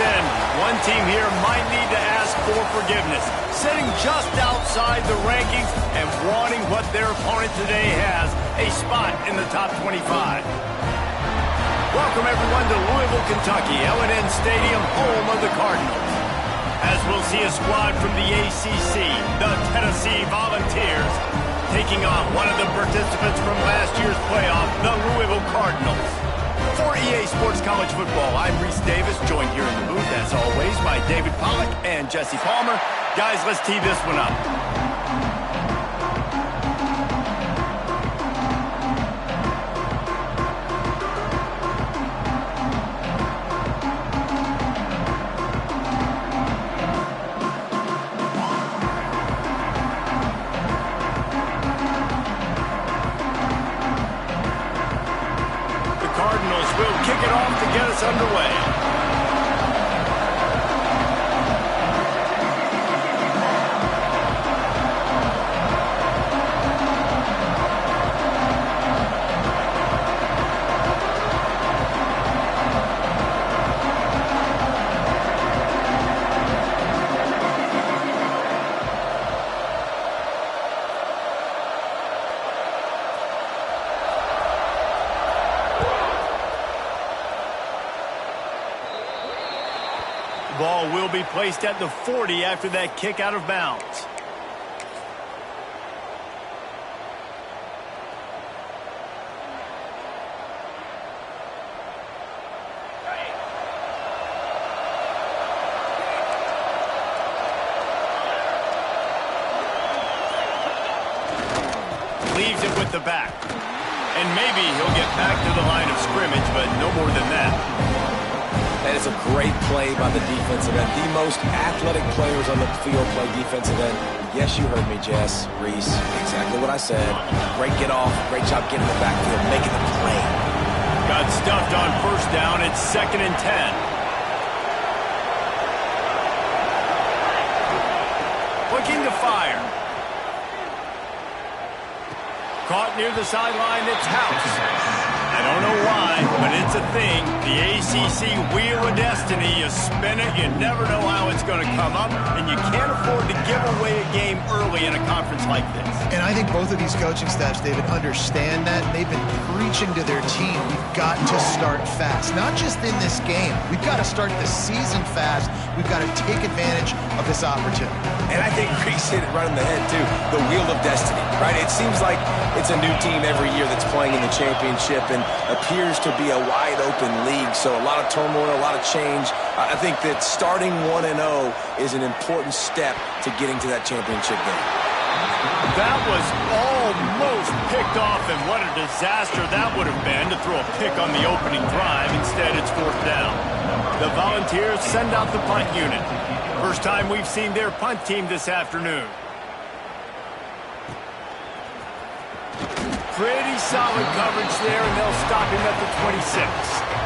in. One team here might need to ask for forgiveness, sitting just outside the rankings and wanting what their opponent today has, a spot in the top 25. Welcome, everyone, to Louisville, Kentucky, L&N Stadium, home of the Cardinals. As we'll see a squad from the ACC, the Tennessee Volunteers, taking on one of the participants from last year's playoff, the Louisville Cardinals. For EA Sports College Football, I'm Reese Davis, joined here in the booth, as always, by David Pollack and Jesse Palmer. Guys, let's tee this one up. Underway. Ball will be placed at the 40 after that kick out of bounds. Leaves it with the back. And maybe he'll get back to the line of scrimmage, but no more than that. That is a great play by the defensive end. The most athletic players on the field play defensive end. Yes, you heard me, Jess, Reese. Exactly what I said. Great get off. Great job getting the backfield, making the play. Got stuffed on first down. It's 2nd and 10. Looking to fire. Caught near the sideline. It's House. I don't know why, but it's a thing. The ACC Wheel of Destiny, you spin it, you never know how it's going to come up, and you can't afford to give away a game early in a conference like this. And I think both of these coaching staffs, David, understand that. They've been preaching to their team, we've got to start fast. Not just in this game. We've got to start the season fast. We've got to take advantage of this opportunity. And I think Reese hit it right on the head, too. The Wheel of Destiny, right? It seems like it's a new team every year that's playing in the championship and appears to be a wide-open league. So a lot of turmoil, a lot of change. I think that starting 1-0 is an important step to getting to that championship game. That was almost picked off, and what a disaster that would have been to throw a pick on the opening drive. Instead, it's 4th down. The Volunteers send out the punt unit. First time we've seen their punt team this afternoon. Pretty solid coverage there, and they'll stop him at the 26.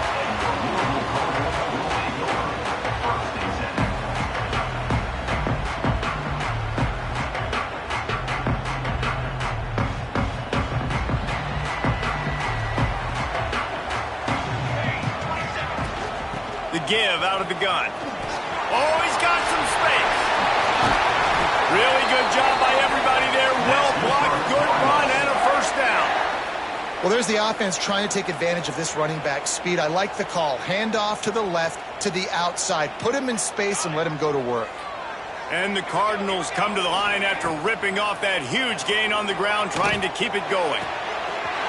The give out of the gun. Oh, he's got some space. Really good job by everybody there. Well blocked, good run, and a first down. Well, there's the offense trying to take advantage of this running back speed. I like the call. Hand off to the left, to the outside. Put him in space and let him go to work. And the Cardinals come to the line after ripping off that huge gain on the ground, trying to keep it going.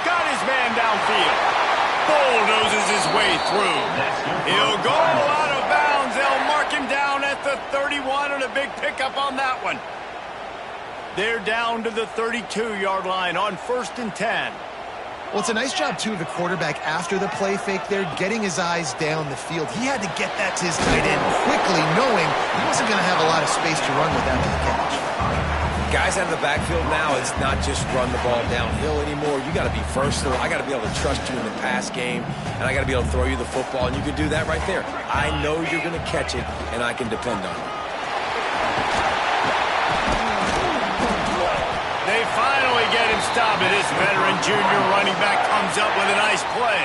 Got his man downfield. Bulldozes his way through. He'll go out of bounds. They'll mark him down at the 31, and a big pickup on that one. They're down to the 32-yard line on 1st and 10. Well, it's a nice job, too, of the quarterback after the play fake there, getting his eyes down the field. He had to get that to his tight end quickly, knowing he wasn't going to have a lot of space to run with after the catch. Guys out of the backfield now, it's not just run the ball downhill anymore. You got to be versatile. I got to be able to trust you in the pass game, and I got to be able to throw you the football, and you can do that right there. I know you're going to catch it, and I can depend on it. They finally get him stopped. This veteran junior running back comes up with a nice play.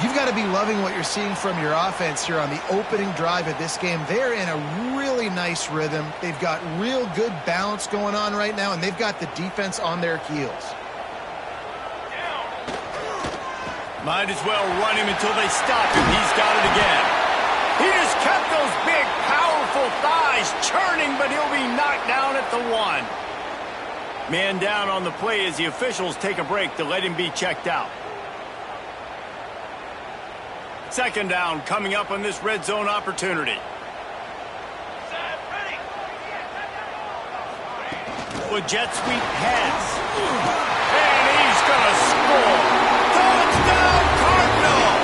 You've got to be loving what you're seeing from your offense here on the opening drive of this game. They're in a really nice rhythm. They've got real good balance going on right now, and they've got the defense on their heels. Might as well run him until they stop him. He's got it again. He just kept those big, powerful thighs churning, but he'll be knocked down at the 1. Man down on the play as the officials take a break to let him be checked out. Second down coming up on this red zone opportunity. With jet sweep pass. And he's going to score. Touchdown Cardinals!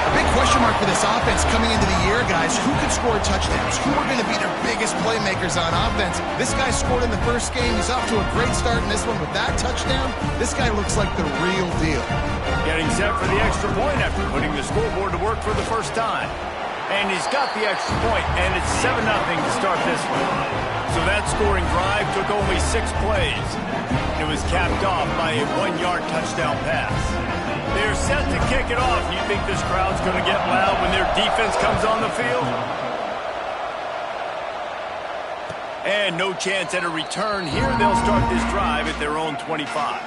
A big question mark for this offense coming into the year, guys. Who could score touchdowns? Who are going to be their biggest playmakers on offense? This guy scored in the first game. He's off to a great start in this one with that touchdown. This guy looks like the real deal. Getting set for the extra point after putting the scoreboard to work for the first time. And he's got the extra point, and it's 7-0 to start this one. So that scoring drive took only 6 plays. It was capped off by a 1-yard touchdown pass. They're set to kick it off. You think this crowd's going to get loud when their defense comes on the field? And no chance at a return here. They'll start this drive at their own 25.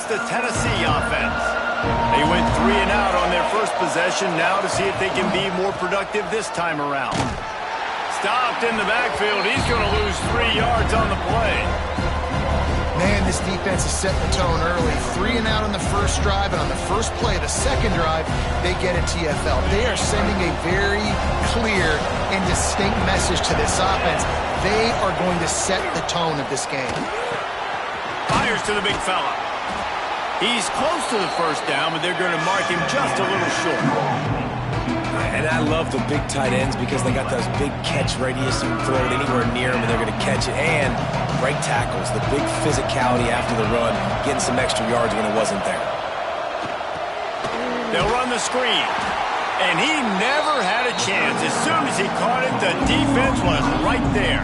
The Tennessee offense. They went 3 and out on their first possession. Now to see if they can be more productive this time around. Stopped in the backfield. He's going to lose 3 yards on the play. Man, this defense is setting the tone early. 3 and out on the first drive, and on the first play of the second drive, they get a TFL. They are sending a very clear and distinct message to this offense. They are going to set the tone of this game. Fires to the big fella. He's close to the first down, but they're going to mark him just a little short. And I love the big tight ends because they got those big catch radius. You can throw it anywhere near them, and they're going to catch it. And great tackles, the big physicality after the run, getting some extra yards when it wasn't there. They'll run the screen. And he never had a chance. As soon as he caught it, the defense was right there.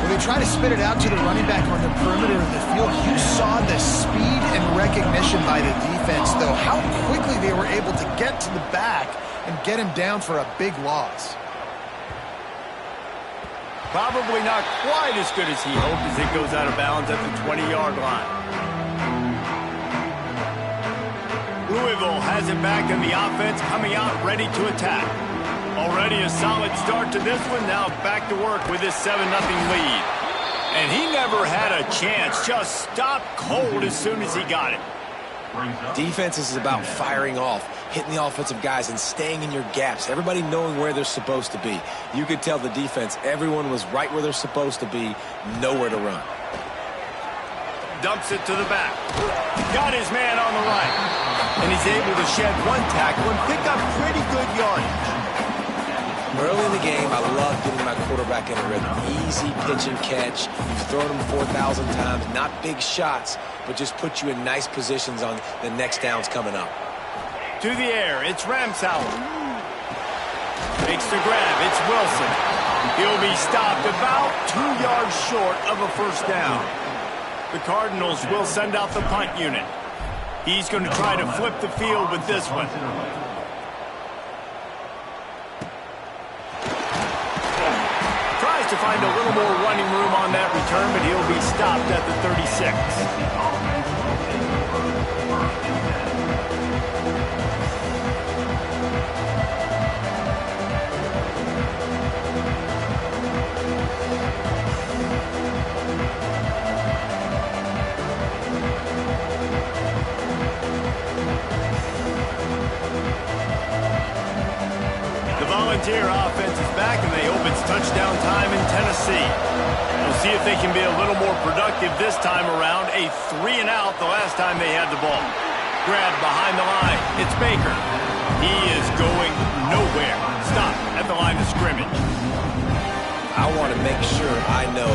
When they try to spit it out to the running back on the perimeter of the field, you saw the speed and recognition by the defense, though. How quickly they were able to get to the back and get him down for a big loss. Probably not quite as good as he hoped as it goes out of bounds at the 20-yard line. Louisville has it back in the offense, coming out ready to attack. Already a solid start to this one. Now back to work with this 7-0 lead. And he never had a chance. Just stopped cold as soon as he got it. Defense is about firing off, hitting the offensive guys, and staying in your gaps. Everybody knowing where they're supposed to be. You could tell the defense, everyone was right where they're supposed to be, nowhere to run. Dumps it to the back. Got his man on the right. And he's able to shed 1 tackle and pick up pretty good yardage. Early in the game, I love getting my quarterback in a rhythm. Easy pitch and catch. You've thrown them 4,000 times. Not big shots, but just put you in nice positions on the next downs coming up. To the air, it's Ramsauer. Makes the grab, it's Wilson. He'll be stopped about 2 yards short of a first down. The Cardinals will send out the punt unit. He's going to try to flip the field with this one. To find a little more running room on that return, but he'll be stopped at the 36. The Volunteer offense is back, and they hope it's touchdown time in Tennessee. We'll see if they can be a little more productive this time around. A 3 and out the last time they had the ball. Grab behind the line. It's Baker. He is going nowhere. Stop at the line of scrimmage. I want to make sure I know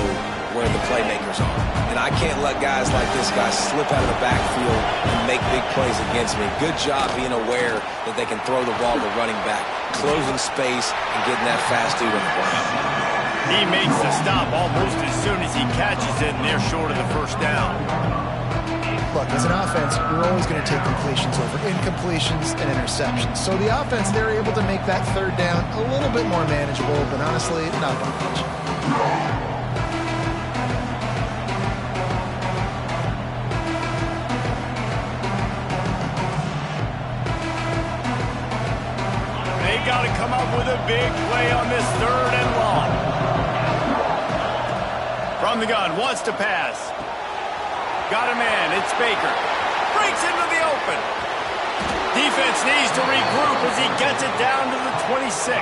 where the playmakers are. And I can't let guys like this guy slip out of the backfield and make big plays against me. Good job being aware that they can throw the ball to running back, closing space, and getting that fast dude on the ground. He makes the stop almost as soon as he catches it, and they're short of the first down. Look, as an offense, you're always going to take completions over incompletions and interceptions. So the offense, they're able to make that third down a little bit more manageable, but honestly, not by much. They got to come up with a big play on this 3rd and long. From the gun, wants to pass. Got a man, it's Baker. Breaks into the open. Defense needs to regroup as he gets it down to the 26.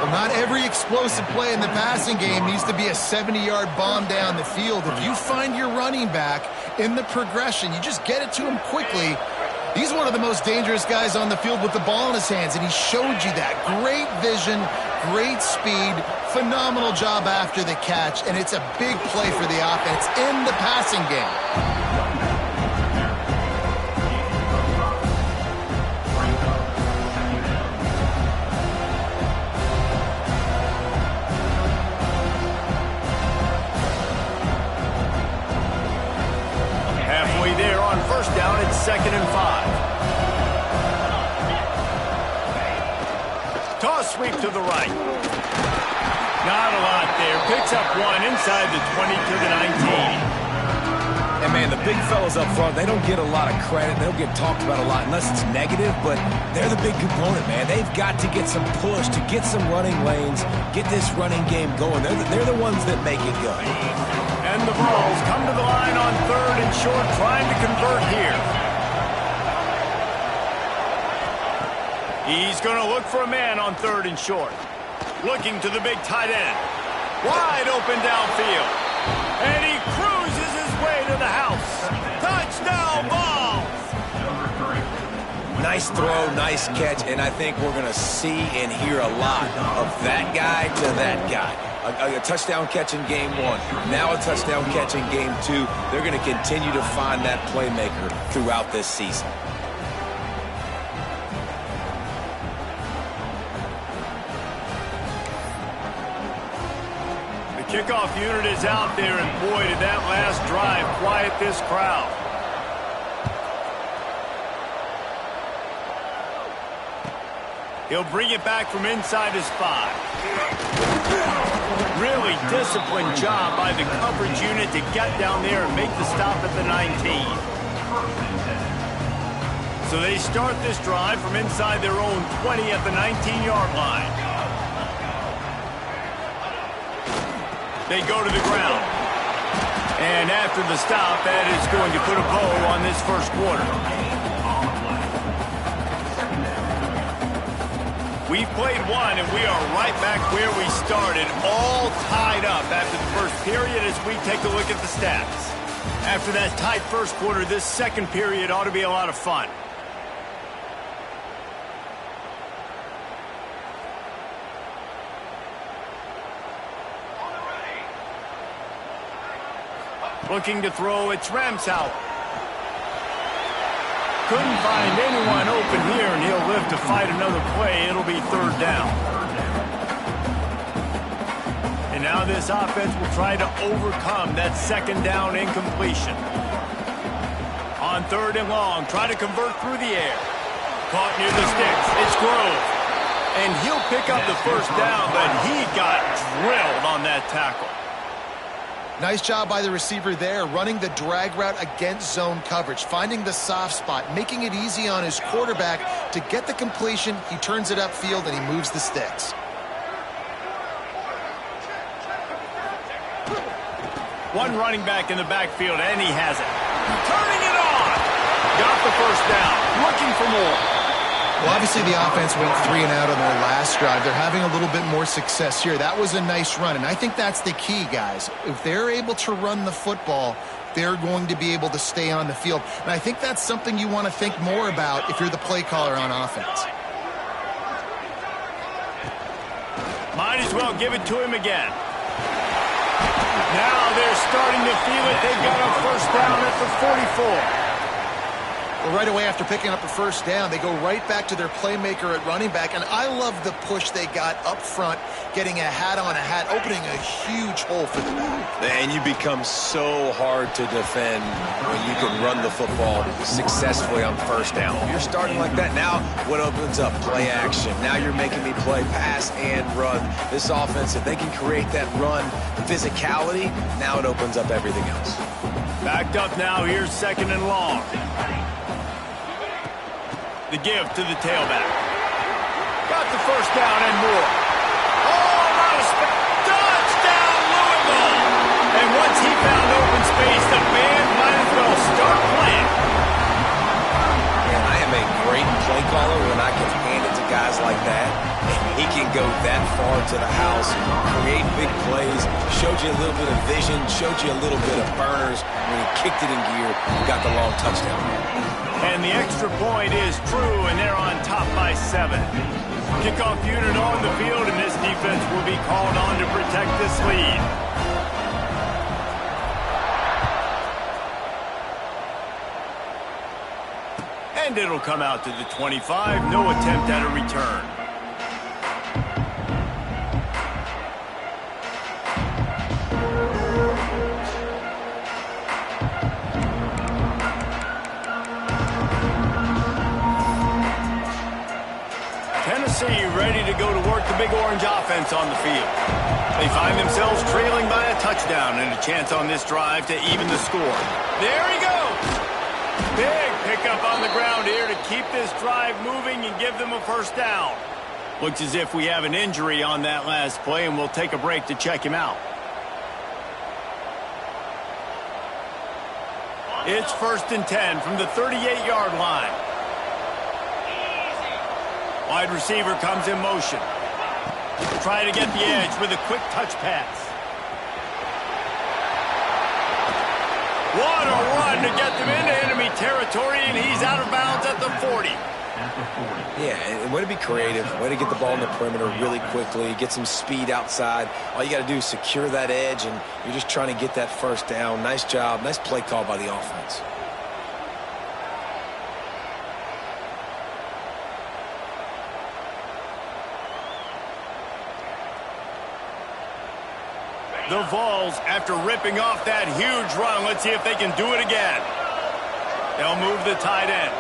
Well, not every explosive play in the passing game needs to be a 70-yard bomb down the field. If you find your running back in the progression, you just get it to him quickly. He's one of the most dangerous guys on the field with the ball in his hands, and he showed you that. Great vision, great speed, phenomenal job after the catch, and it's a big play for the offense in the passing game. First down, it's 2nd and 5. Toss sweep to the right. Not a lot there. Picks up 1 inside the 20 to the 19. And, man, the big fellas up front, they don't get a lot of credit. They don't get talked about a lot unless it's negative, but they're the big component, man. They've got to get some push, to get some running lanes, get this running game going. They're the ones that make it go. And the Vols come to the line on 3rd and short, trying to convert here. He's going to look for a man on 3rd and short. Looking to the big tight end. Wide open downfield. And he cruises his way to the house. Touchdown, Vols! Nice throw, nice catch, and I think we're going to see and hear a lot of that guy to that guy. A touchdown catch in game 1, now a touchdown catch in game 2. They're going to continue to find that playmaker throughout this season. The kickoff unit is out there, and boy, did that last drive quiet this crowd. He'll bring it back from inside his 5. Really disciplined job by the coverage unit to get down there and make the stop at the 19. So they start this drive from inside their own 20 at the 19-yard line. They go to the ground. And after the stop, that is going to put a bow on this first quarter. We've played 1, and we are right back where we started, all tied up after the first period as we take a look at the stats. After that tight first quarter, this second period ought to be a lot of fun. Looking to throw, it's Ramsauer. Couldn't find anyone open here, and he'll live to fight another play. It'll be 3rd down. And now this offense will try to overcome that 2nd down incompletion. On 3rd and long, try to convert through the air. Caught near the sticks. It's Grove. And he'll pick up the first down, but he got drilled on that tackle. Nice job by the receiver there, running the drag route against zone coverage, finding the soft spot, making it easy on his quarterback to get the completion. He turns it upfield, and he moves the sticks. One running back in the backfield, and he has it. Turning it on! Got the first down, looking for more. Well, obviously the offense went 3 and out on their last drive. They're having a little bit more success here. That was a nice run, and I think that's the key, guys. If they're able to run the football, they're going to be able to stay on the field. And I think that's something you want to think more about if you're the play caller on offense. Might as well give it to him again. Now they're starting to feel it. They've got a first down at the 44. Well, right away after picking up a first down, they go right back to their playmaker at running back. And I love the push they got up front, getting a hat on a hat, opening a huge hole for the back. And you become so hard to defend when you can run the football successfully on first down. If you're starting like that, now what opens up? Play action. Now you're making me play pass and run. This offense, if they can create that run physicality, now it opens up everything else. Backed up now, here's second and long. The give to the tailback. Got the first down and more. Oh, not a touchdown, Louisville! And once he found open space, the band might as well start playing. Man, I am a great play caller when I can hand it to guys like that. And he can go that far to the house, create big plays, showed you a little bit of vision, showed you a little bit of burners. When he kicked it in gear, got the long touchdown. And the extra point is true, and they're on top by 7. Kickoff unit on the field, and this defense will be called on to protect this lead. And it'll come out to the 25. No attempt at a return. Tennessee ready to go to work the Big Orange offense on the field. They find themselves trailing by a touchdown and a chance on this drive to even the score. There he goes! Big pickup on the ground here to keep this drive moving and give them a first down. Looks as if we have an injury on that last play, and we'll take a break to check him out. It's 1st and 10 from the 38-yard line. Wide receiver comes in motion. Try to get the edge with a quick touch pass. What a run to get them into enemy territory, and he's out of bounds at the 40. Yeah, and way to be creative, way to get the ball in the perimeter really quickly, get some speed outside. All you got to do is secure that edge, and you're just trying to get that first down. Nice job, nice play call by the offense. The Vols, after ripping off that huge run, let's see if they can do it again. They'll move the tight end.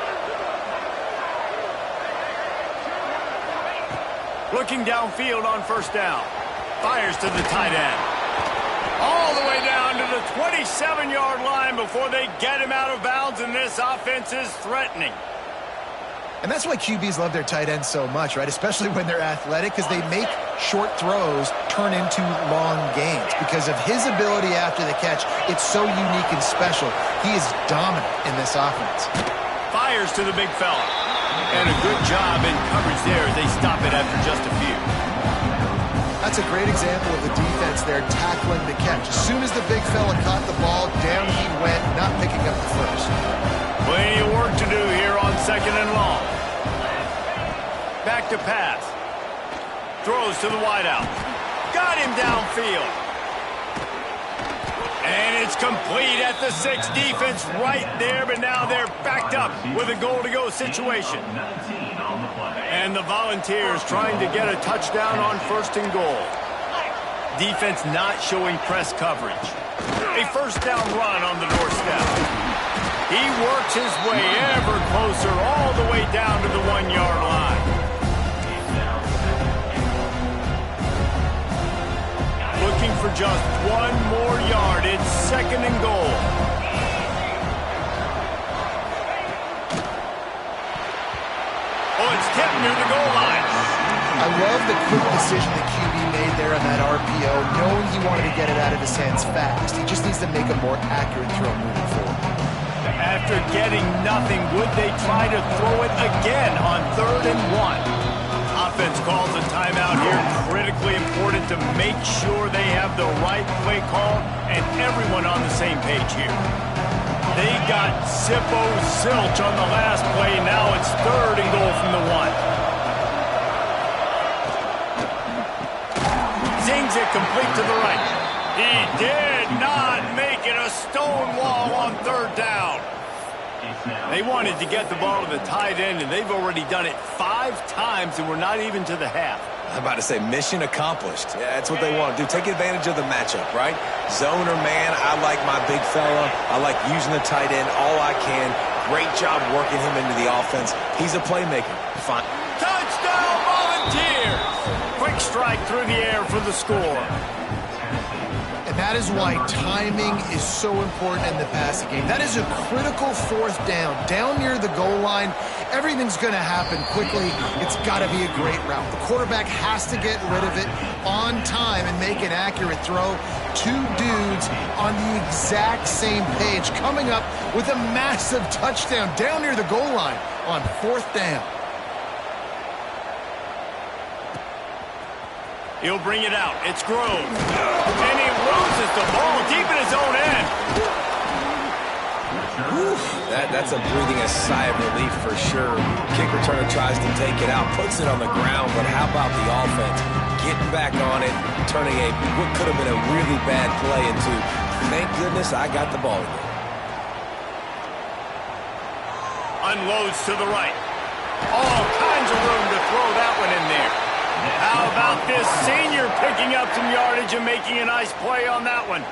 Looking downfield on first down. Fires to the tight end. All the way down to the 27-yard line before they get him out of bounds, and this offense is threatening. And that's why QBs love their tight ends so much, right? Especially when they're athletic, because they make short throws turn into long gains. Because of his ability after the catch, it's so unique and special. He is dominant in this offense. Fires to the big fella. And a good job in coverage there as they stop it after just a few. That's a great example of the defense there tackling the catch. As soon as the big fella caught the ball, down he went, not picking up the first. Plenty of work to do here on second and long. Back to pass. Throws to the wideout. Got him downfield. And it's complete at the 6. Defense right there, but now they're backed up with a goal-to-go situation. And the Volunteers trying to get a touchdown on 1st and goal. Defense not showing press coverage. A first down run on the doorstep. He works his way ever closer all the way down to the 1-yard line. Looking for just 1 more yard. It's 2nd and goal. Oh, it's tipped near the goal line. I love the quick decision the QB made there on that RPO, knowing he wanted to get it out of his hands fast. He just needs to make a more accurate throw moving forward. After getting nothing, would they try to throw it again on 3rd and 1? Offense calls a timeout here. Critically important to make sure they have the right play call and everyone on the same page here. They got Zilch on the last play. Now it's 3rd and goal from the 1. Zings it complete to the right. He did not make it a stone wall on third down. They wanted to get the ball to the tight end, and they've already done it 5 times, and we're not even to the half. I'm about to say mission accomplished. Yeah, that's what they want to do. Take advantage of the matchup, right? Zone or man, I like my big fella. I like using the tight end all I can. Great job working him into the offense. He's a playmaker. Fine. Touchdown, Volunteers! Quick strike through the air for the score. And that is why timing is so important in the passing game. That is a critical 4th down. Down near the goal line, everything's going to happen quickly. It's got to be a great route. The quarterback has to get rid of it on time and make an accurate throw. 2 dudes on the exact same page coming up with a massive touchdown down near the goal line on 4th down. He'll bring it out. It's Grove. And he loses the ball deep in his own end. Whew, that's a breathing a sigh of relief for sure. Kick returner tries to take it out, puts it on the ground, but how about the offense? Getting back on it, turning what could have been a really bad play into, thank goodness I got the ball again. Unloads to the right. All kinds of room to throw that one in there. How about this senior picking up some yardage and making a nice play on that one?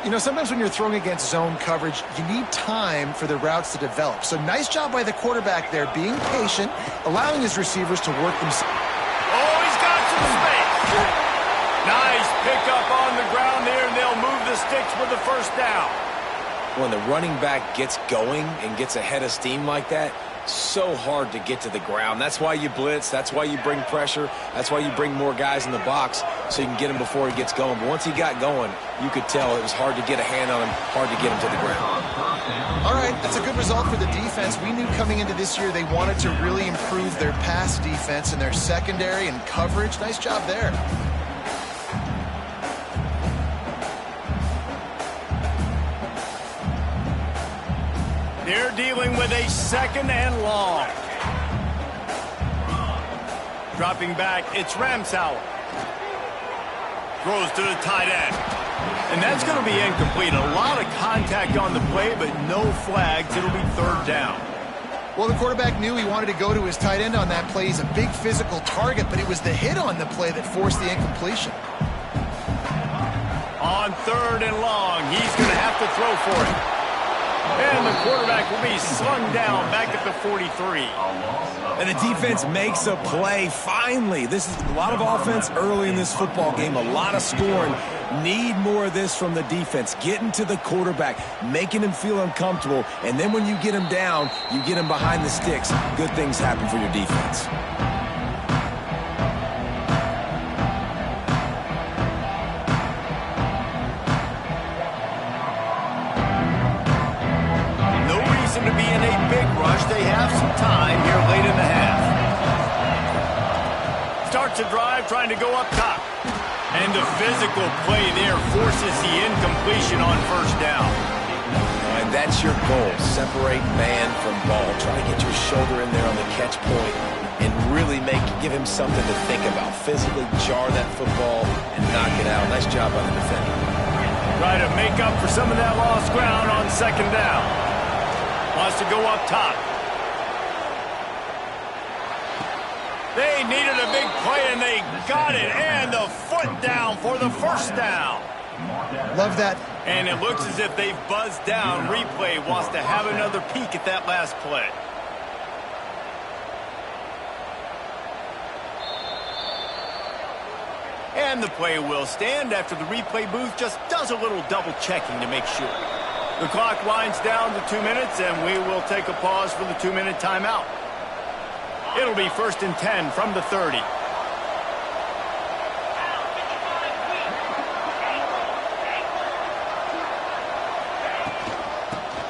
You know, sometimes when you're throwing against zone coverage, you need time for the routes to develop. So nice job by the quarterback there, being patient, allowing his receivers to work themselves. Oh, he's got some space. Nice pickup on the ground there, and they'll move the sticks with the 1st down. When the running back gets going and gets ahead of steam like that, so hard to get to the ground. That's why you blitz. That's why you bring pressure. That's why you bring more guys in the box so you can get him before he gets going. But once he got going, you could tell it was hard to get a hand on him, hard to get him to the ground. All right, that's a good result for the defense. We knew coming into this year they wanted to really improve their pass defense and their secondary and coverage. Nice job there. They're dealing with a 2nd and long. Dropping back, it's Ramsauer. Throws to the tight end. And that's going to be incomplete. A lot of contact on the play, but no flags. It'll be 3rd down. Well, the quarterback knew he wanted to go to his tight end on that play. He's a big physical target, but it was the hit on the play that forced the incompletion. On 3rd and long, he's going to have to throw for it. And the quarterback will be slung down back at the 43. And the defense makes a play, finally. This is a lot of offense early in this football game, a lot of scoring. Need more of this from the defense. Getting to the quarterback, making him feel uncomfortable, and then when you get him down, you get him behind the sticks. Good things happen for your defense. To be in a big rush. They have some time here late in the half. Starts a drive trying to go up top. And the physical play there forces the incompletion on 1st down. And that's your goal. Separate man from ball. Try to get your shoulder in there on the catch point and really give him something to think about. Physically jar that football and knock it out. Nice job by the defender. Try to make up for some of that lost ground on 2nd down. Wants to go up top. They needed a big play, and they got it. And the foot down for the 1st down. Love that. And it looks as if they've buzzed down. Replay wants to have another peek at that last play. And the play will stand after the replay booth just does a little double checking to make sure. The clock winds down to 2 minutes, and we will take a pause for the 2-minute timeout. It'll be 1st and 10 from the 30.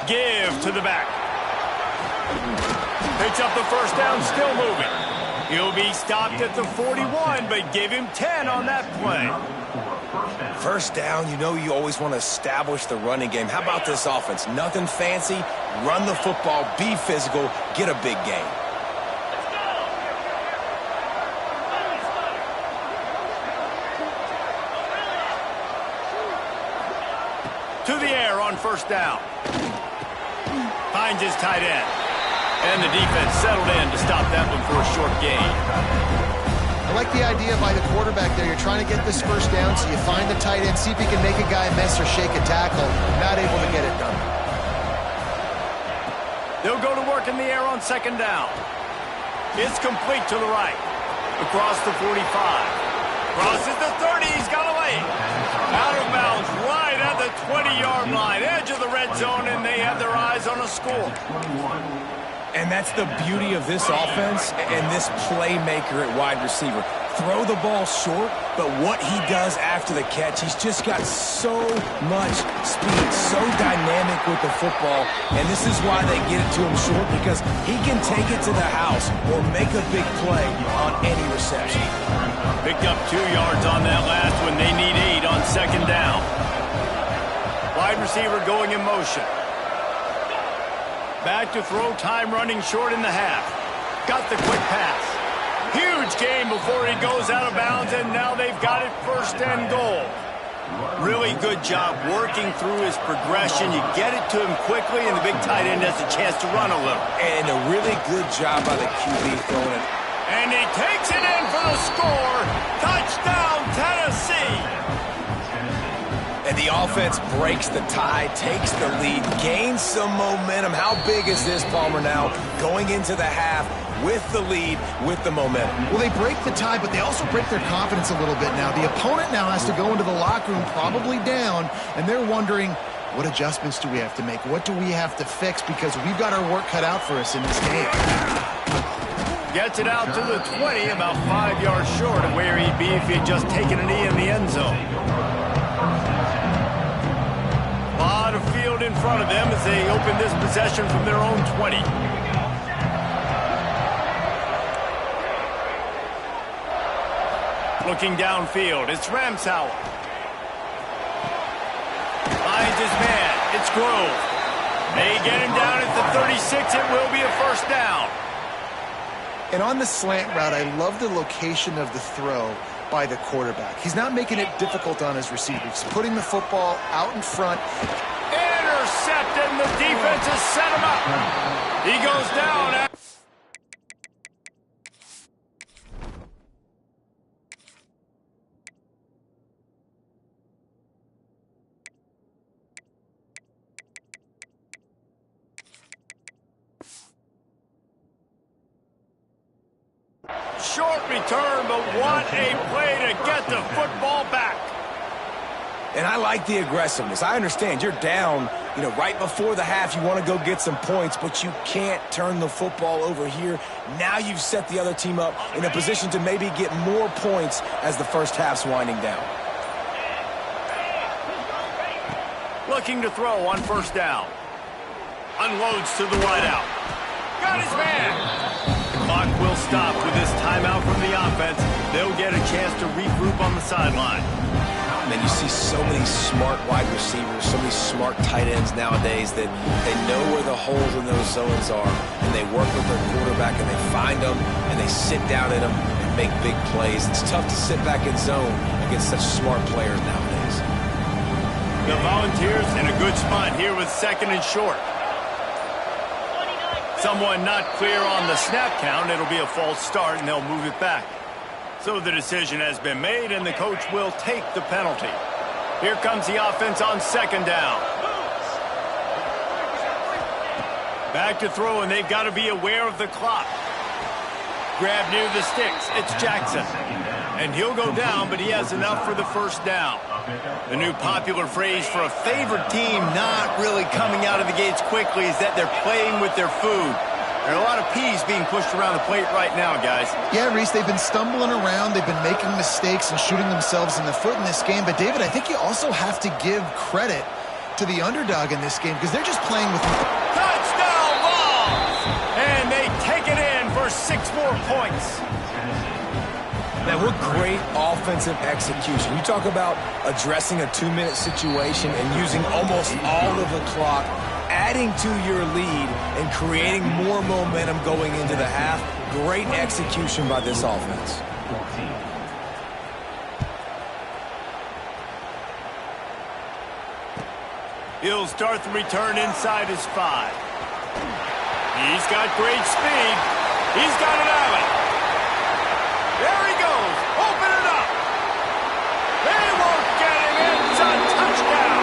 Give to the back. Picks up the 1st down, still moving. He'll be stopped at the 41, but give him 10 on that play. 1st down, you know you always want to establish the running game. How about this offense? Nothing fancy. Run the football, be physical, get a big gain. To the air on first down. Finds his tight end. And the defense settled in to stop that one for a short gain. I like the idea by the quarterback there. You're trying to get this first down, so you find the tight end, see if he can make a guy miss or shake a tackle. Not able to get it done. They'll go to work in the air on second down. It's complete to the right. Across the 45. Crosses the 30. He's got away. Out of bounds right at the 20-yard line. Edge of the red zone, and they have their eyes on a score. And that's the beauty of this offense and this playmaker at wide receiver. Throw the ball short, but what he does after the catch, he's just got so much speed, so dynamic with the football, and this is why they get it to him short, because he can take it to the house or make a big play on any reception. Picked up 2 yards on that last one. They need 8 on second down. Wide receiver going in motion. Back to throw, time running short in the half. Got the quick pass. Huge gain before he goes out of bounds, and now they've got it first and goal. Really good job working through his progression. You get it to him quickly, and the big tight end has a chance to run a little. And a really good job by the QB throwing it. And he takes it in for the score. Touchdown, Tennessee. And the offense breaks the tie, takes the lead, gains some momentum. How big is this, Palmer, now going into the half with the lead, with the momentum? Well, they break the tie, but they also break their confidence a little bit now. The opponent now has to go into the locker room probably down, and they're wondering, what adjustments do we have to make? What do we have to fix? Because we've got our work cut out for us in this game. Gets it out to the 20, about 5 yards short of where he'd be if he had just taken a knee in the end zone. A lot of field in front of them as they open this possession from their own 20. Looking downfield, it's Ramsauer. Finds his man, it's Grove. They get him down at the 36, it will be a first down. And on the slant route, I love the location of the throw by the quarterback. He's not making it difficult on his receivers. He's putting the football out in front. Intercepted, and the defense has set him up. He goes down. Short return, but what a play to get the football back. And I like the aggressiveness. I understand you're down, right before the half. You want to go get some points, but you can't turn the football over here. Now you've set the other team up in a position to maybe get more points as the first half's winding down. Looking to throw on first down. Unloads to the wideout. Got his man. Clock will stop with this timeout from the offense. They'll get a chance to regroup on the sideline. Man, you see so many smart wide receivers, so many smart tight ends nowadays that they know where the holes in those zones are, and they work with their quarterback, and they find them, and they sit down in them and make big plays. It's tough to sit back in zone against such smart players nowadays. The Volunteers in a good spot here with second and short. Someone not clear on the snap count. It'll be a false start, and they'll move it back. So the decision has been made, and the coach will take the penalty. Here comes the offense on second down. Back to throw, and they've got to be aware of the clock. Grab near the sticks. It's Jackson. And he'll go down, but he has enough for the first down. The new popular phrase for a favored team not really coming out of the gates quickly is that they're playing with their food. There are a lot of peas being pushed around the plate right now, guys. Yeah, Reese, they've been stumbling around. They've been making mistakes and shooting themselves in the foot in this game. But, David, I think you also have to give credit to the underdog in this game because they're just playing with... Touchdown balls! And they take it in for 6 more points. Man, what great offensive execution. You talk about addressing a 2-minute situation and using almost all of the clock, adding to your lead and creating more momentum going into the half. Great execution by this offense. He'll start the return inside his 5. He's got great speed. He's got an alley. There he goes. Open it up. They won't get him. It's a touchdown.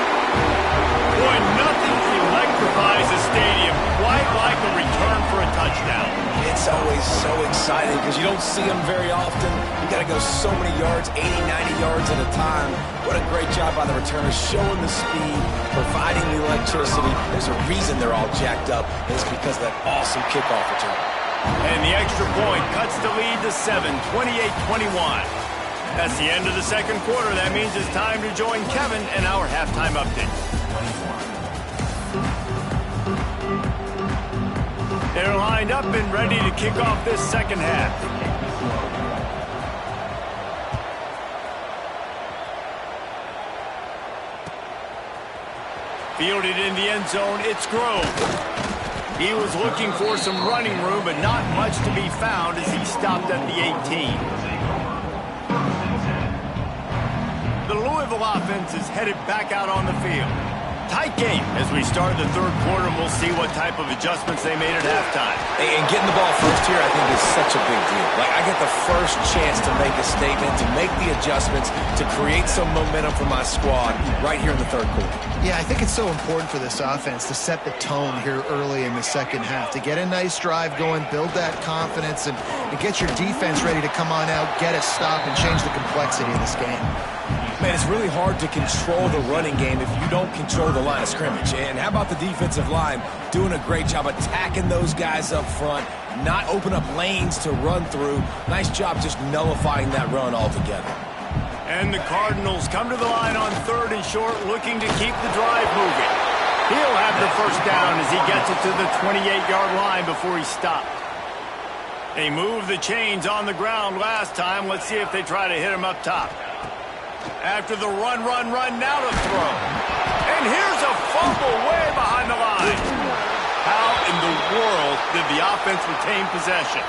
Boy, nothing electrifies a stadium quite like a return for a touchdown. It's always so exciting because you don't see them very often. You got to go so many yards, 80, 90 yards at a time. What a great job by the returners, showing the speed, providing the electricity. There's a reason they're all jacked up, and it's because of that awesome kickoff return. And the extra point cuts the lead to 7, 28-21. That's the end of the second quarter. That means it's time to join Kevin and our halftime update. They're lined up and ready to kick off this second half. Fielded in the end zone, it's Grove. He was looking for some running room, but not much to be found as he stopped at the 18. The Louisville offense is headed back out on the field. Tight game as we start the third quarter, and we'll see what type of adjustments they made at halftime. And getting the ball first here, I think, is such a big deal. Like, I get the first chance to make a statement, to make the adjustments, to create some momentum for my squad right here in the third quarter. Yeah, I think it's so important for this offense to set the tone here early in the second half, to get a nice drive going, build that confidence, and get your defense ready to come on out, get a stop, and change the complexity of this game. Man, it's really hard to control the running game if you don't control the line of scrimmage. And how about the defensive line doing a great job attacking those guys up front, not open up lanes to run through. Nice job just nullifying that run altogether. And the Cardinals come to the line on 3rd and short, looking to keep the drive moving. He'll have the first down as he gets it to the 28-yard line before he stopped. They moved the chains on the ground last time. Let's see if they try to hit him up top. After the run, now to throw. And here's a fumble way behind the line. How in the world did the offense retain possession?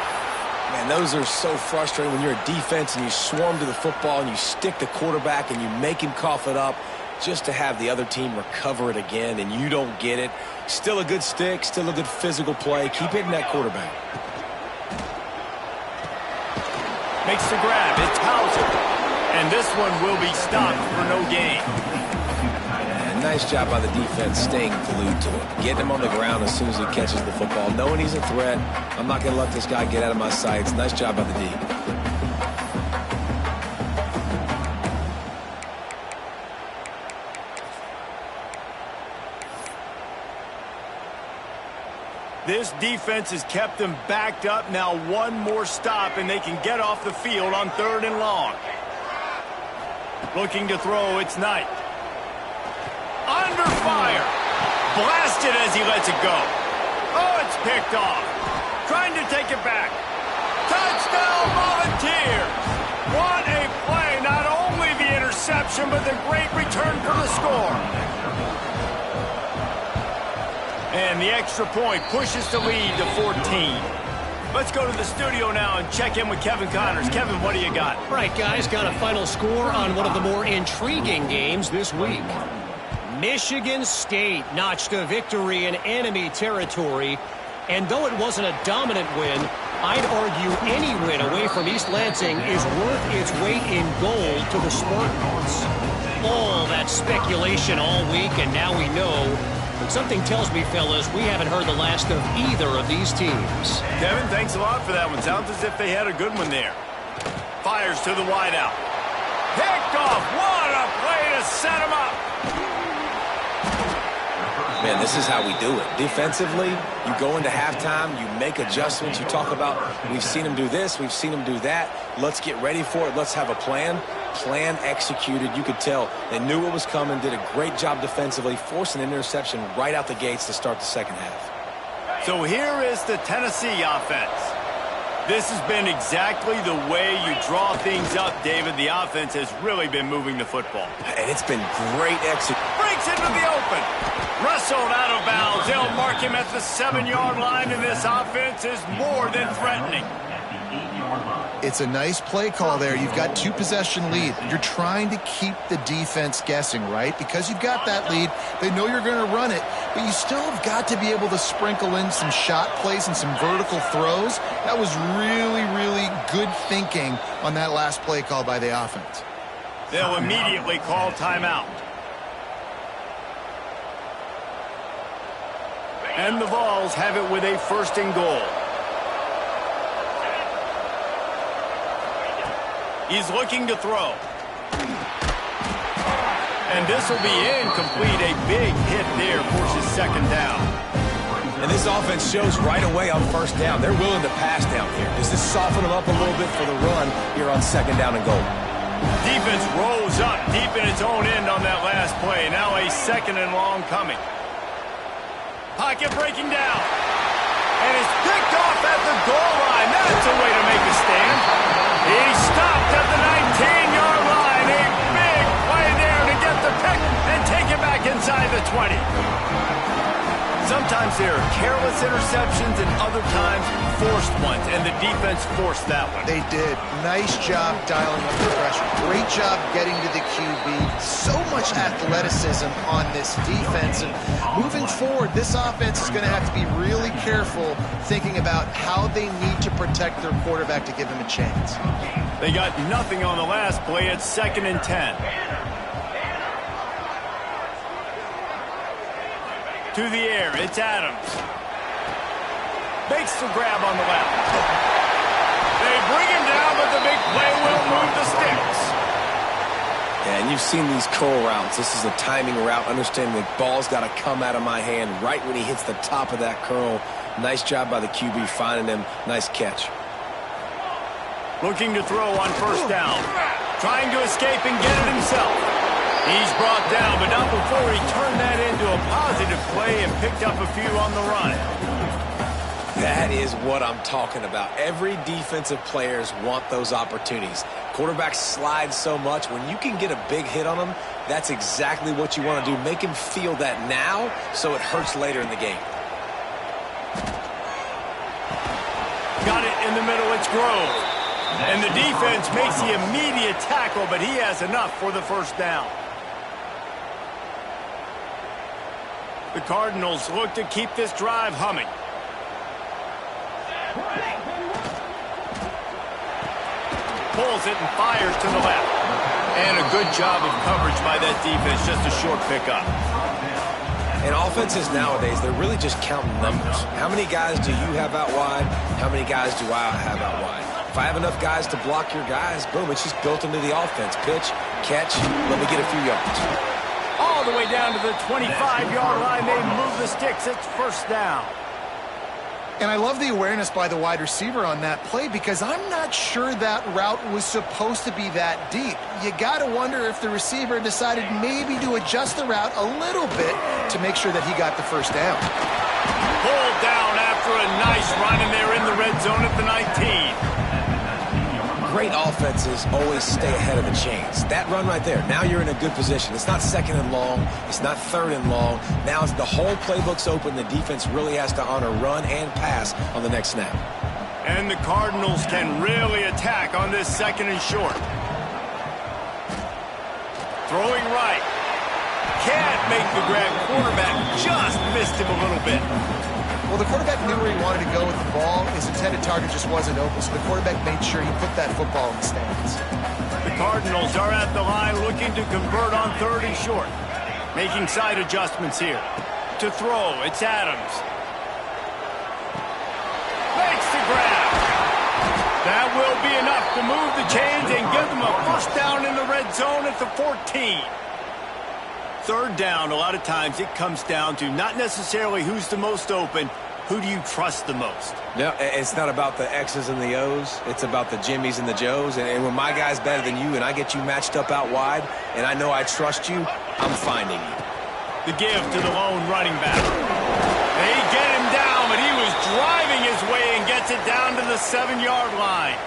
Man, those are so frustrating when you're a defense and you swarm to the football and you stick the quarterback and you make him cough it up just to have the other team recover it again and you don't get it. Still a good stick, still a good physical play. Keep hitting that quarterback. Makes the grab. It's Hauser. And this one will be stopped for no gain. And nice job by the defense staying glued to it. Getting him on the ground as soon as he catches the football. Knowing he's a threat. I'm not going to let this guy get out of my sights. Nice job by the D. This defense has kept them backed up. Now one more stop and they can get off the field on 3rd and long. Looking to throw, it's Knight. Under fire. Blasted as he lets it go. Oh, it's picked off. Trying to take it back. Touchdown, Volunteers. What a play. Not only the interception, but the great return for the score. And the extra point pushes the lead to 14. Let's go to the studio now and check in with Kevin Connors. Kevin, what do you got? All right, guys, got a final score on one of the more intriguing games this week. Michigan State notched a victory in enemy territory, and though it wasn't a dominant win, I'd argue any win away from East Lansing is worth its weight in gold to the Spartans. All that speculation all week, and now we know. But something tells me, fellas, we haven't heard the last of either of these teams. Kevin, thanks a lot for that one. Sounds as if they had a good one there. Fires to the wideout. Picked off. What a play to set him up. Man, this is how we do it. Defensively, you go into halftime, you make adjustments. You talk about, we've seen them do this, we've seen them do that. Let's get ready for it. Let's have a plan. Plan executed. You could tell they knew what was coming, did a great job defensively, forced an interception right out the gates to start the second half. So here is the Tennessee offense. This has been exactly the way you draw things up, David. The offense has really been moving the football. And it's been great execution. Breaks into the open. Wrestled out of bounds. They'll mark him at the 7-yard line, and this offense is more than threatening. It's a nice play call there. You've got 2-possession lead. You're trying to keep the defense guessing, right? Because you've got that lead, they know you're going to run it, but you still have got to be able to sprinkle in some shot plays and some vertical throws. That was really, really good thinking on that last play call by the offense. They'll immediately call timeout. And the Vols have it with a 1st and goal. He's looking to throw. And this will be incomplete. A big hit there forces 2nd down. And this offense shows right away on 1st down. They're willing to pass down here. Does this soften them up a little bit for the run here on 2nd down and goal? Defense rolls up deep in its own end on that last play. Now a 2nd and long coming. Pocket breaking down. And it's picked off at the goal line. That's a way to make a stand. He stopped at the 19-yard line. A big play there to get the pick and take it back inside the 20. Sometimes there are careless interceptions and other times forced ones, and the defense forced that one. They did. Nice job dialing up the pressure. Great job getting to the QB. So much athleticism on this defense. And moving forward, this offense is going to have to be really careful thinking about how they need to protect their quarterback to give him a chance. They got nothing on the last play. It's 2nd and 10. To the air, it's Adams. Makes the grab on the left. They bring him down, but the big play will move the sticks. Yeah, and you've seen these curl routes. This is a timing route. Understanding the ball's got to come out of my hand right when he hits the top of that curl. Nice job by the QB finding him. Nice catch. Looking to throw on 1st down. Trying to escape and get it himself. He's brought down, but not before he turned that into a positive play and picked up a few on the run. That is what I'm talking about. Every defensive players want those opportunities. Quarterbacks slide so much. When you can get a big hit on them, that's exactly what you want to do. Make him feel that now so it hurts later in the game. Got it in the middle. It's Grove. And the defense makes the immediate tackle, but he has enough for the 1st down. The Cardinals look to keep this drive humming. Pulls it and fires to the left. And a good job of coverage by that defense. Just a short pickup. And offenses nowadays, they're really just counting numbers. How many guys do you have out wide? How many guys do I have out wide? If I have enough guys to block your guys, boom, it's just built into the offense. Pitch, catch, let me get a few yards. All the way down to the 25-yard line. They move the sticks. It's 1st down. And I love the awareness by the wide receiver on that play because I'm not sure that route was supposed to be that deep. You got to wonder if the receiver decided maybe to adjust the route a little bit to make sure that he got the 1st down. Pulled down after a nice run, and they're in the red zone at the 19. Great offenses always stay ahead of the chains. That run right there, now you're in a good position. It's not 2nd and long. It's not 3rd and long. Now the whole playbook's open. The defense really has to honor run and pass on the next snap. And the Cardinals can really attack on this 2nd and short. Throwing right. Can't make the grab. Quarterback just missed him a little bit. Well, the quarterback knew where he wanted to go with the ball. His intended target just wasn't open, so the quarterback made sure he put that football in the stands. The Cardinals are at the line looking to convert on 3rd and short. Making side adjustments here. To throw, it's Adams. Makes the grab. That will be enough to move the chains and give them a 1st down in the red zone at the 14. 3rd down, a lot of times it comes down to not necessarily who's the most open, who do you trust the most? No, it's not about the X's and the O's. It's about the Jimmies and the Joes. And when my guy's better than you and I get you matched up out wide and I know I trust you, I'm finding you. The give to the lone running back. They get him down, but he was driving his way and gets it down to the 7-yard line.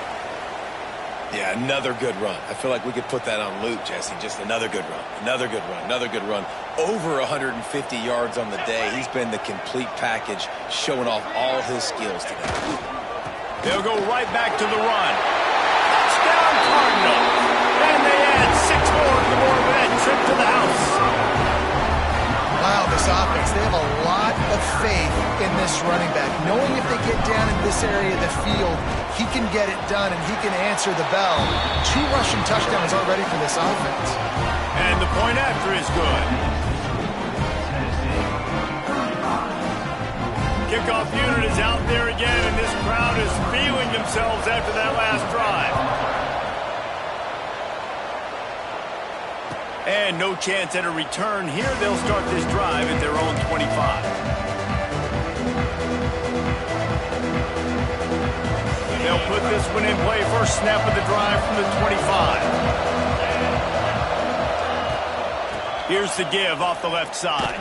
Yeah, another good run. I feel like we could put that on loop, Jesse. Just another good run, another good run, another good run. Over 150 yards on the day. He's been the complete package, showing off all his skills today. They'll go right back to the run. Touchdown Cardinals. And they add 6 more to the board with that trip to the house. Wow, this offense, they have a lot of faith in this running back. Knowing if they get down in this area of the field, he can get it done and he can answer the bell. 2 rushing touchdowns already for this offense. And the point after is good. Kickoff unit is out there again, and this crowd is feeling themselves after that last drive. And no chance at a return here. They'll start this drive at their own 25. They'll put this one in play. First snap of the drive from the 25. Here's the give off the left side.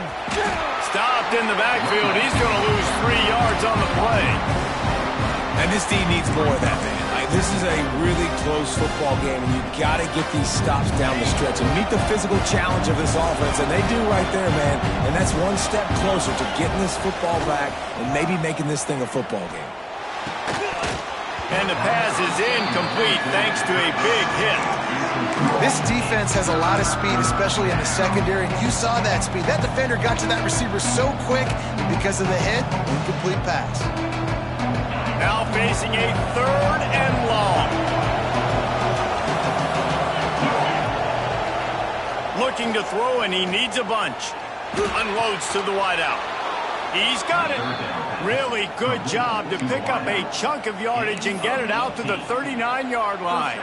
Stopped in the backfield. He's going to lose 3 yards on the play. And this team needs more of that, man. This is a really close football game, and you've got to get these stops down the stretch and meet the physical challenge of this offense, and they do right there, man. And that's one step closer to getting this football back and maybe making this thing a football game. And the pass is incomplete thanks to a big hit. This defense has a lot of speed, especially in the secondary. You saw that speed. That defender got to that receiver so quick, and because of the hit, incomplete pass. Now facing a 3rd and long. Looking to throw, and he needs a bunch. Unloads to the wideout. He's got it. Really good job to pick up a chunk of yardage and get it out to the 39-yard line.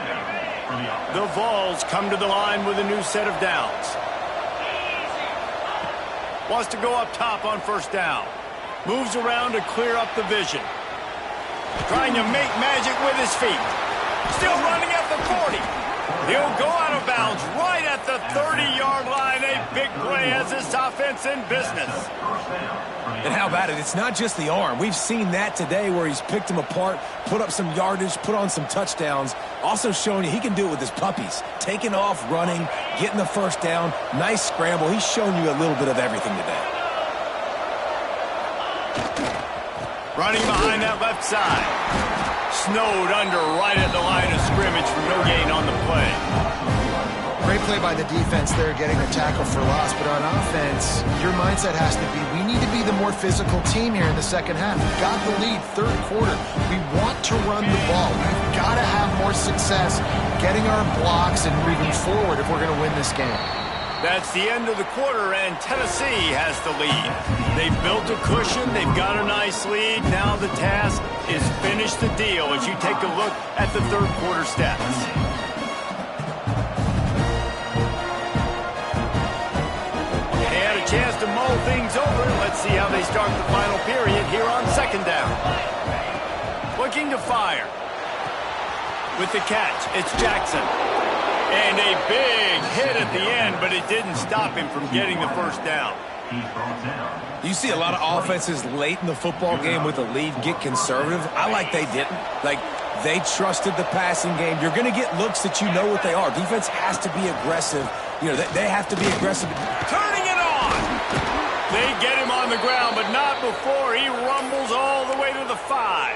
The Vols come to the line with a new set of downs. Wants to go up top on first down. Moves around to clear up the vision. Trying to make magic with his feet. Still running at the 40. He'll go out of bounds right at the 30-yard line. A big play as this offense in business. And how about it? It's not just the arm. We've seen that today where he's picked them apart, put up some yardage, put on some touchdowns. Also showing you he can do it with his puppies. Taking off, running, getting the first down. Nice scramble. He's shown you a little bit of everything today. Running behind that left side. Snowed under right at the line of scrimmage for no gain on the play. Great play by the defense there, getting the tackle for loss. But on offense, your mindset has to be, we need to be the more physical team here in the second half. We've got the lead, 3rd quarter. We want to run the ball. We've got to have more success getting our blocks and moving forward if we're going to win this game. That's the end of the quarter, and Tennessee has the lead. They've built a cushion. They've got a nice lead. Now the task is finish the deal as you take a look at the 3rd quarter stats. They had a chance to mull things over. Let's see how they start the final period here on 2nd down. Looking to fire. With the catch, it's Jackson. And a big hit at the end, but it didn't stop him from getting the first down. You see a lot of offenses late in the football game with a lead get conservative. I like they didn't. Like, they trusted the passing game. You're going to get looks that you know what they are. Defense has to be aggressive. You know, they have to be aggressive. Turning it on! They get him on the ground, but not before he rumbles all the way to the 5.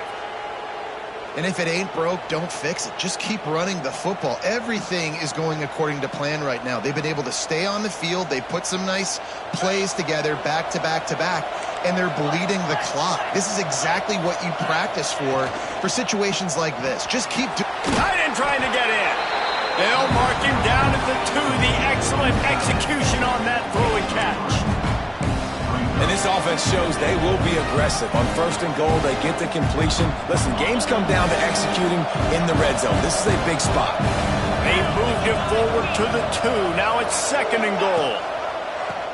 And if it ain't broke, don't fix it. Just keep running the football. Everything is going according to plan right now. They've been able to stay on the field. They put some nice plays together back to back to back, and they're bleeding the clock. This is exactly what you practice for situations like this. Just keep tight end trying to get in. They'll mark him down at the 2. The excellent execution on that throw and catch. And this offense shows they will be aggressive. On 1st and goal, they get the completion. Listen, games come down to executing in the red zone. This is a big spot. They moved him forward to the 2. Now it's 2nd and goal.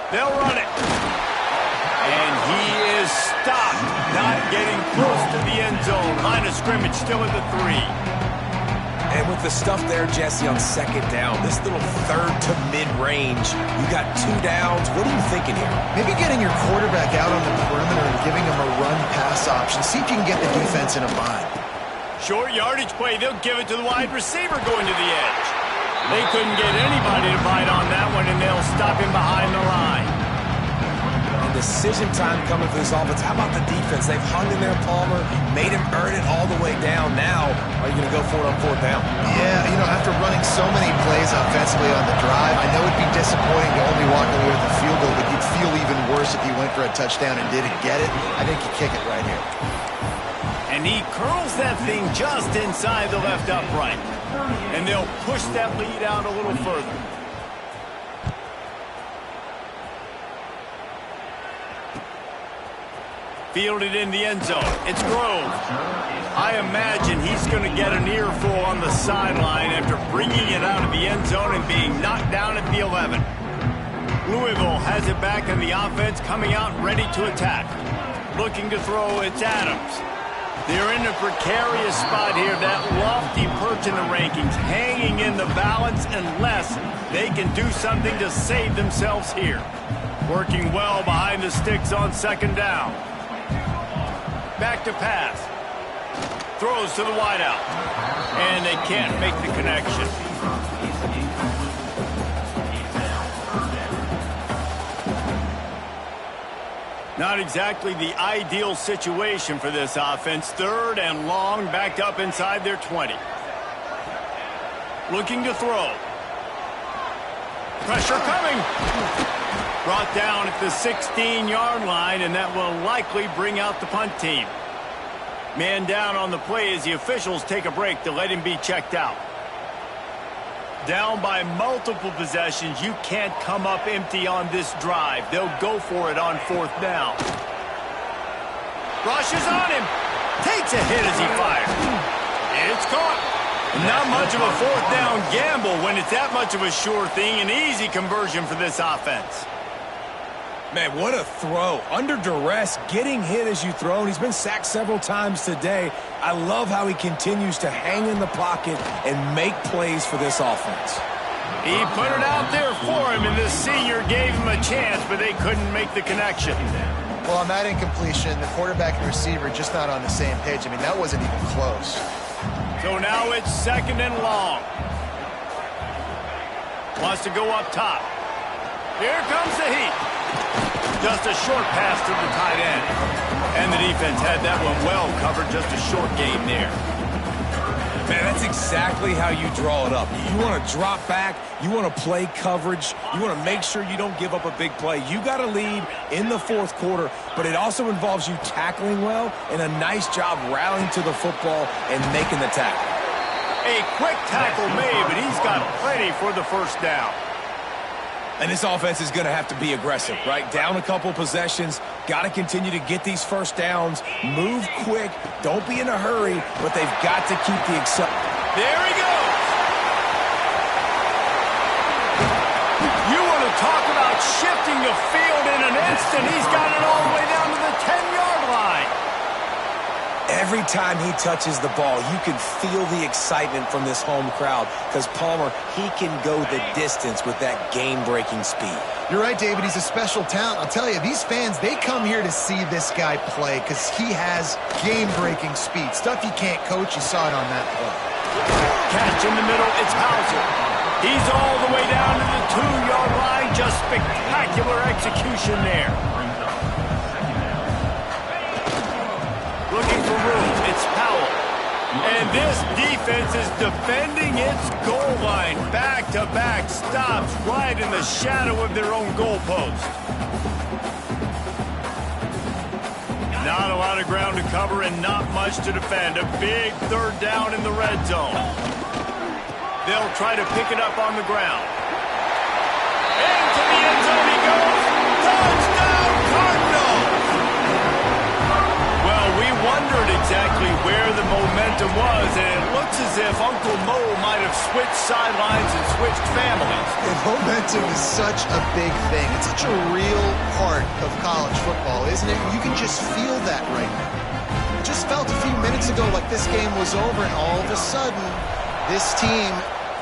They'll run it. And he is stopped. Not getting close to the end zone. Line of scrimmage still at the 3. And with the stuff there, Jesse, on 2nd down, this little 3rd to mid-range, you got 2 downs. What are you thinking here? Maybe getting your quarterback out on the perimeter and giving him a run-pass option. See if you can get the defense in a bind. Short yardage play. They'll give it to the wide receiver going to the edge. They couldn't get anybody to bite on that one, and they'll stop him behind the line. And decision time coming for this offense. How about the defense? They've hung in there, Palmer, made him earn it all the way down. Now, are you going to go for it on fourth down? Yeah, you know, after running so many plays offensively on the drive, I know it'd be disappointing to only walk away with a field goal, but you'd feel even worse if you went for a touchdown and didn't get it. I think you kick it right here. And he curls that thing just inside the left upright. And they'll push that lead out a little further. Fielded in the end zone. It's Grove. I imagine he's going to get an earful on the sideline after bringing it out of the end zone and being knocked down at the 11. Louisville has it back in the offense, coming out ready to attack. Looking to throw, it's Adams. They're in a precarious spot here, that lofty perch in the rankings, hanging in the balance unless they can do something to save themselves here. Working well behind the sticks on second down. Back to pass. Throws to the wideout. And they can't make the connection. Not exactly the ideal situation for this offense. Third and long, backed up inside their 20. Looking to throw. Pressure coming. Brought down at the 16-yard line, and that will likely bring out the punt team. Man down on the play as the officials take a break to let him be checked out. Down by multiple possessions, you can't come up empty on this drive. They'll go for it on fourth down. Rushes on him. Takes a hit as he fires. It's caught. Not much of a fourth down gamble when it's that much of a sure thing. An easy conversion for this offense. Man, what a throw. Under duress, getting hit as you throw, and he's been sacked several times today. I love how he continues to hang in the pocket and make plays for this offense. He put it out there for him, and the senior gave him a chance, but they couldn't make the connection. Well, on that incompletion, the quarterback and receiver just not on the same page. I mean, that wasn't even close. So now it's second and long. Wants to go up top. Here comes the heat. Just a short pass to the tight end. And the defense had that one well covered. Just a short game there. Man, that's exactly how you draw it up. You want to drop back. You want to play coverage. You want to make sure you don't give up a big play. You got to lead in the fourth quarter, but it also involves you tackling well and a nice job rallying to the football and making the tackle. A quick tackle made, but he's got plenty for the first down. And this offense is going to have to be aggressive, right? Down a couple possessions, got to continue to get these first downs, move quick, don't be in a hurry, but they've got to keep the There he goes! You want to talk about shifting the field in an instant. He's got it all the way down to the 10-yard line. Every time he touches the ball, you can feel the excitement from this home crowd because Palmer, he can go the distance with that game-breaking speed. You're right, David. He's a special talent. I'll tell you, these fans, they come here to see this guy play because he has game-breaking speed. Stuff you can't coach. You saw it on that play. Catch in the middle. It's Hauser. He's all the way down to the 2-yard line. Just spectacular execution there. Looking for room. It's Powell. And this defense is defending its goal line. Back-to-back stops right in the shadow of their own goalpost. Not a lot of ground to cover and not much to defend. A big third down in the red zone. They'll try to pick it up on the ground. Into the end zone he goes. Touchdown, Cardinals! Well, we wondered exactly where the momentum was, and it looks as if Uncle Mo might have switched sidelines and switched families. And momentum is such a big thing. It's such a real part of college football, isn't it? You can just feel that right now. It just felt a few minutes ago like this game was over, and all of a sudden, this team,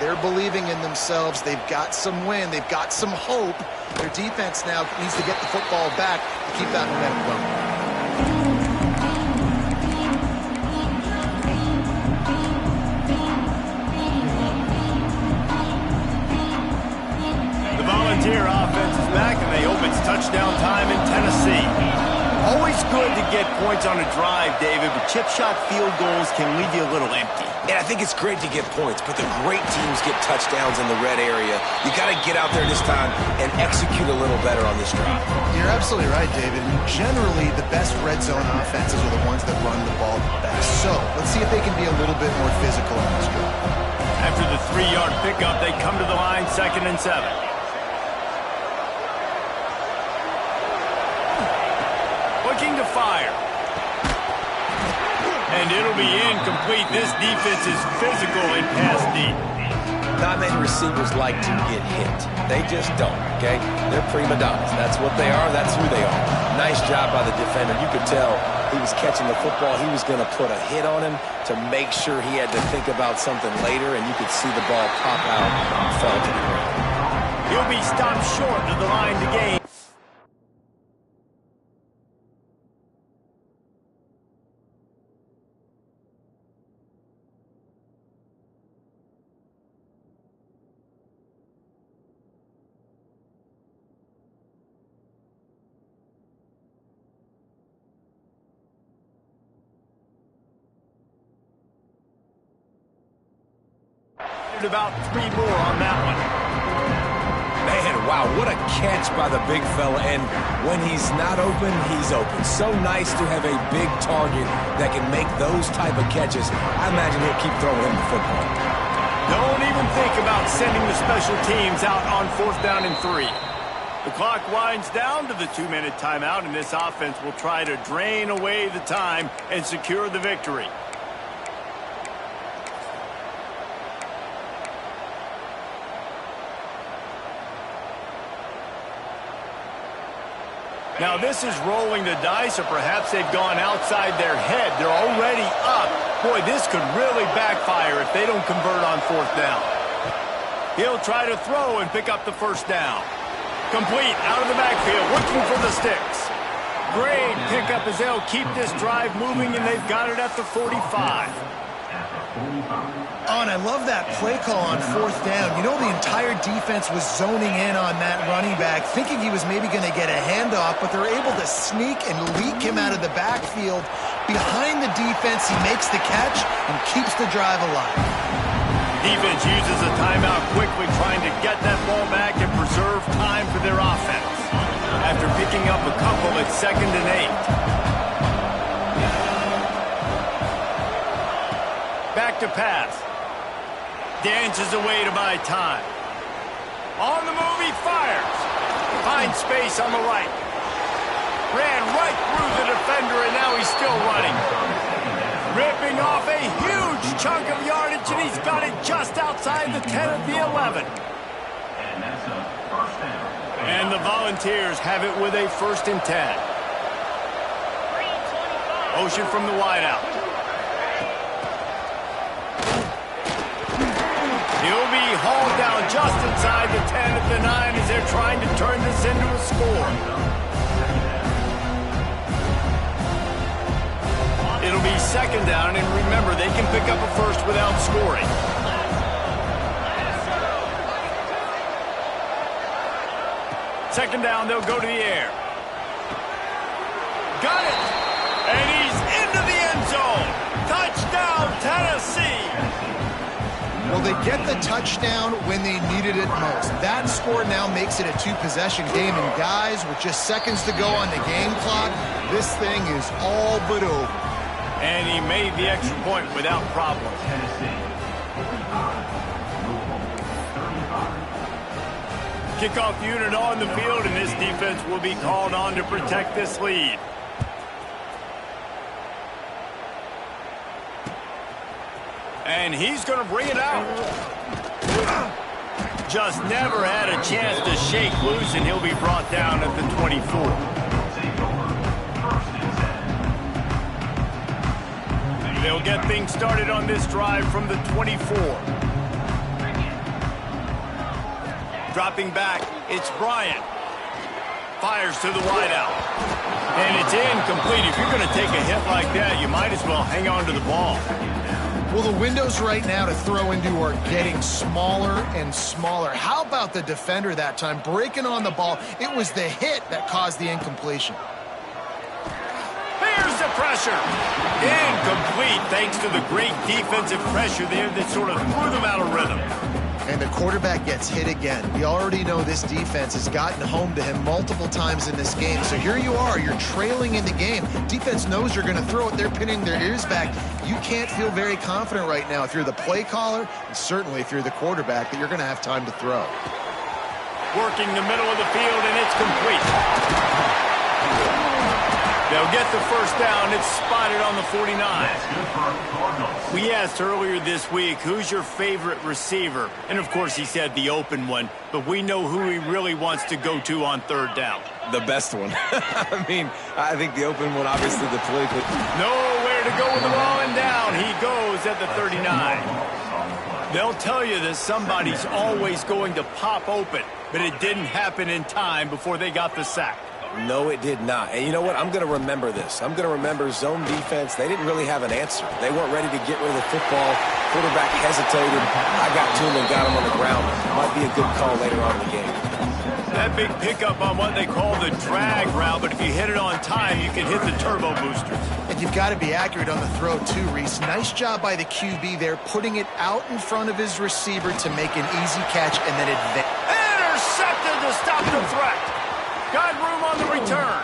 they're believing in themselves. They've got some wind. They've got some hope. Their defense now needs to get the football back to keep that momentum going. Volunteer offense is back, and they hope it's touchdown time in Tennessee. Always good to get points on a drive, David, but chip shot field goals can leave you a little empty. And I think it's great to get points, but the great teams get touchdowns in the red area. You got to get out there this time and execute a little better on this drive. You're absolutely right, David. Generally, the best red zone offenses are the ones that run the ball the best. So let's see if they can be a little bit more physical on this drive. After the 3-yard pickup, they come to the line, 2nd and 7. Looking to fire. And it'll be incomplete. This defense is physical and pass deep. Not many receivers like to get hit. They just don't, okay? They're prima donnas. That's what they are. That's who they are. Nice job by the defender. You could tell he was catching the football. He was going to put a hit on him to make sure he had to think about something later, and you could see the ball pop out and fall to the ground. He'll be stopped short of the line to gain. About 3 more on that one. Man, wow, what a catch by the big fella. And when he's not open, he's open. So nice to have a big target that can make those type of catches. I imagine he'll keep throwing him the football. Don't even think about sending the special teams out on 4th down and 3. The clock winds down to the 2-minute timeout, and this offense will try to drain away the time and secure the victory. Now this is rolling the dice, or perhaps they've gone outside their head. They're already up. Boy, this could really backfire if they don't convert on 4th down. He'll try to throw and pick up the 1st down. Complete, out of the backfield, looking for the sticks. Great pickup as they'll keep this drive moving, and they've got it at the 45. Oh, and I love that play call on 4th down. You know, the entire defense was zoning in on that running back, thinking he was maybe going to get a handoff, but they're able to sneak and leak him out of the backfield. Behind the defense, he makes the catch and keeps the drive alive. Defense uses a timeout quickly, trying to get that ball back and preserve time for their offense. After picking up a couple, it's 2nd and 8. Back to pass. Dances away to buy time. On the move, he fires. Finds space on the right. Ran right through the defender, and now he's still running. Ripping off a huge chunk of yardage, and he's got it just outside the 10 of the 11. And the Volunteers have it with a 1st and 10. Motion from the wideout. He'll be hauled down just inside the 10 at the 9 as they're trying to turn this into a score. It'll be 2nd down, and remember, they can pick up a 1st without scoring. Second down, they'll go to the air. Got it! And he's into the end zone. Touchdown, Tennessee! Well, they get the touchdown when they needed it most. That score now makes it a 2-possession game, and guys, with just seconds to go on the game clock, this thing is all but over. And he made the extra point without problem. Kickoff unit on the field, and this defense will be called on to protect this lead. And he's going to bring it out. Just never had a chance to shake loose, and he'll be brought down at the 24. They'll get things started on this drive from the 24. Dropping back, it's Bryant. Fires to the wideout. And it's incomplete. If you're going to take a hit like that, you might as well hang on to the ball. Well, the windows right now to throw into are getting smaller and smaller. How about the defender that time breaking on the ball? It was the hit that caused the incompletion. Here's the pressure. Incomplete thanks to the great defensive pressure there that sort of threw them out of rhythm. And the quarterback gets hit again. We already know this defense has gotten home to him multiple times in this game. So here you are, you're trailing in the game. Defense knows you're going to throw it. They're pinning their ears back. You can't feel very confident right now if you're the play caller, and certainly if you're the quarterback, that you're going to have time to throw. Working the middle of the field, and it's complete. They'll get the first down. It's spotted on the 49. We asked earlier this week, who's your favorite receiver? And, of course, he said the open one. But we know who he really wants to go to on third down. The best one. I mean, I think the open one, obviously, the play. But nowhere to go with the ball, and down he goes at the 39. They'll tell you that somebody's always going to pop open, but it didn't happen in time before they got the sack. No, it did not. And you know what? I'm going to remember this. I'm going to remember zone defense. They didn't really have an answer. They weren't ready to get rid of the football. Quarterback hesitated. I got to him and got him on the ground. Might be a good call later on in the game. That big pickup on what they call the drag route, but if you hit it on time, you can hit the turbo boosters. And you've got to be accurate on the throw, too, Reese. Nice job by the QB there, putting it out in front of his receiver to make an easy catch and then advance. Intercepted to stop the threat. Got room on the return.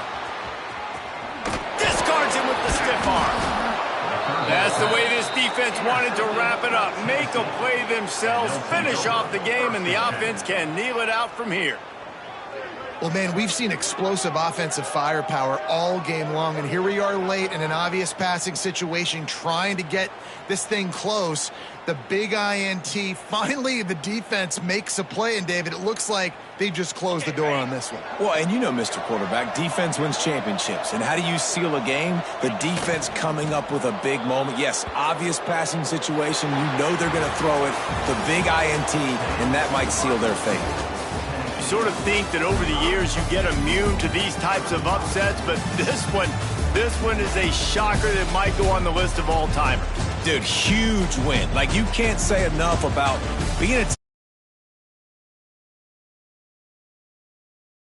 Discards him with the stiff arm. That's the way this defense wanted to wrap it up. Make a play themselves, finish off the game, and the offense can kneel it out from here. Well, man, we've seen explosive offensive firepower all game long, and here we are late in an obvious passing situation trying to get this thing close. The big INT, finally the defense makes a play, and David, it looks like they just closed the door on this one. Well, and you know, Mr. Quarterback, defense wins championships. And how do you seal a game? The defense coming up with a big moment. Yes, obvious passing situation. You know they're going to throw it. The big INT, and that might seal their fate. You sort of think that over the years you get immune to these types of upsets, but this one is a shocker that might go on the list of all-timers. Dude, huge win. Like, you can't say enough about being a